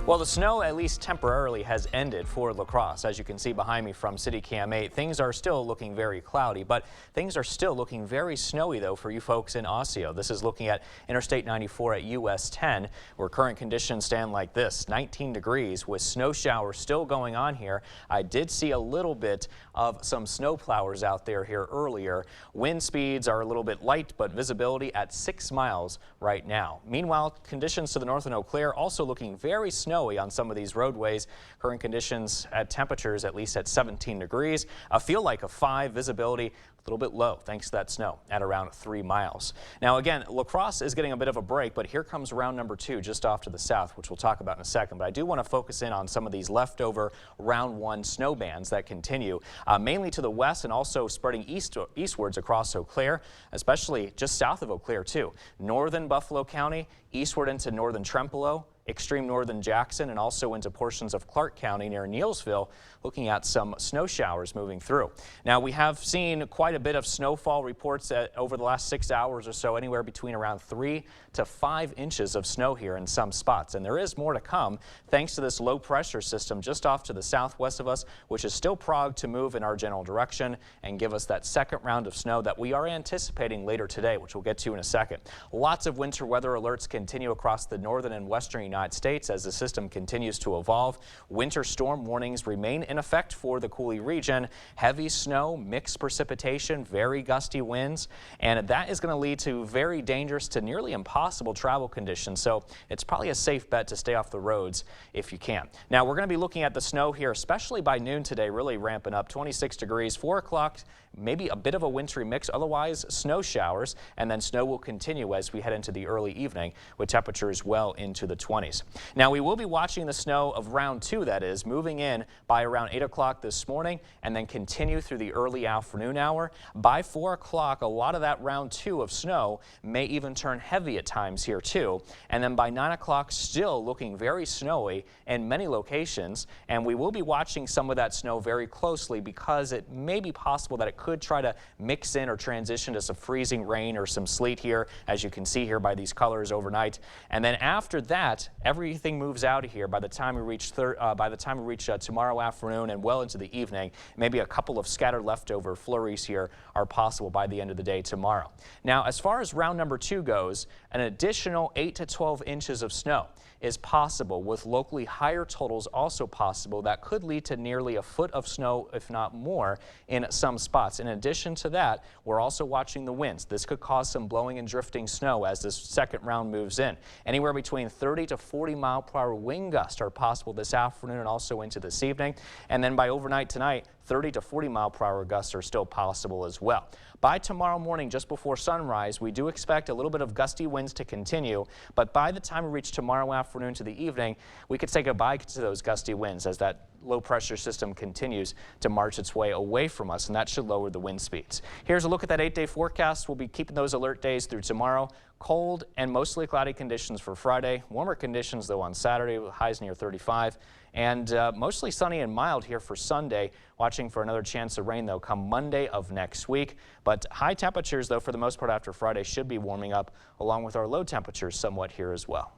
Well, the snow, at least temporarily, has ended for La Crosse. As you can see behind me from City Cam 8, things are still looking very cloudy, but things are still looking very snowy, though, for you folks in Osseo. This is looking at Interstate 94 at US 10, where current conditions stand like this, 19 degrees with snow showers still going on here. I did see a little bit of some snow plowers out there here earlier. Wind speeds are a little bit light, but visibility at 6 miles right now. Meanwhile, conditions to the north in Eau Claire also looking very snowy on some of these roadways. Current conditions at temperatures at least at 17 degrees. A feel like a 5, visibility a little bit low thanks to that snow at around 3 miles. Now again, La Crosse is getting a bit of a break, but here comes round number 2 just off to the south, which we'll talk about in a second. But I do want to focus in on some of these leftover round 1 snow bands that continue mainly to the west and also spreading eastwards across Eau Claire, especially just south of Eau Claire too. Northern Buffalo County, eastward into northern Trempealeau, extreme northern Jackson, and also into portions of Clark County near Neillsville, looking at some snow showers moving through. Now, we have seen quite a bit of snowfall reports over the last 6 hours or so, anywhere between around 3 to 5 inches of snow here in some spots. And there is more to come thanks to this low pressure system just off to the southwest of us, which is still progged to move in our general direction and give us that second round of snow that we are anticipating later today, which we'll get to in a second. Lots of winter weather alerts continue across the northern and western United States as the system continues to evolve. Winter storm warnings remain in effect for the Coulee region. Heavy snow, mixed precipitation, very gusty winds, and that is going to lead to very dangerous to nearly impossible travel conditions. So it's probably a safe bet to stay off the roads if you can. Now we're going to be looking at the snow here, especially by noon today, really ramping up. 26 degrees, 4 o'clock, maybe a bit of a wintry mix, otherwise snow showers, and then snow will continue as we head into the early evening with temperatures well into the 20s. Now we will be watching the snow of round 2, that is, moving in by around 8 o'clock this morning and then continue through the early afternoon hour. By 4 o'clock, a lot of that round 2 of snow may even turn heavy at times here too. And then by 9 o'clock, still looking very snowy in many locations. And we will be watching some of that snow very closely because it may be possible that it could try to mix in or transition to some freezing rain or some sleet here, as you can see here by these colors overnight. And then after that, everything moves out of here by the time we reach tomorrow afternoon and well into the evening. Maybe a couple of scattered leftover flurries here are possible by the end of the day tomorrow. Now, as far as round number 2 goes, an additional 8 to 12 inches of snow is possible, with locally higher totals also possible that could lead to nearly a foot of snow, if not more, in some spots. In addition to that, we're also watching the winds. This could cause some blowing and drifting snow as this second round moves in. Anywhere between 30 to 40 mile-per-hour wind gusts are possible this afternoon and also into this evening. And then by overnight tonight, 30 to 40 mile-per-hour gusts are still possible as well. By tomorrow morning, just before sunrise, we do expect a little bit of gusty winds to continue, but by the time we reach tomorrow afternoon to the evening, we could say goodbye to those gusty winds as that low pressure system continues to march its way away from us, and that should lower the wind speeds. Here's a look at that 8-day forecast. We'll be keeping those alert days through tomorrow. Cold and mostly cloudy conditions for Friday. Warmer conditions, though, on Saturday with highs near 35. And mostly sunny and mild here for Sunday. Watching for another chance of rain, though, come Monday of next week. But high temperatures, though, for the most part after Friday should be warming up, along with our low temperatures somewhat here as well.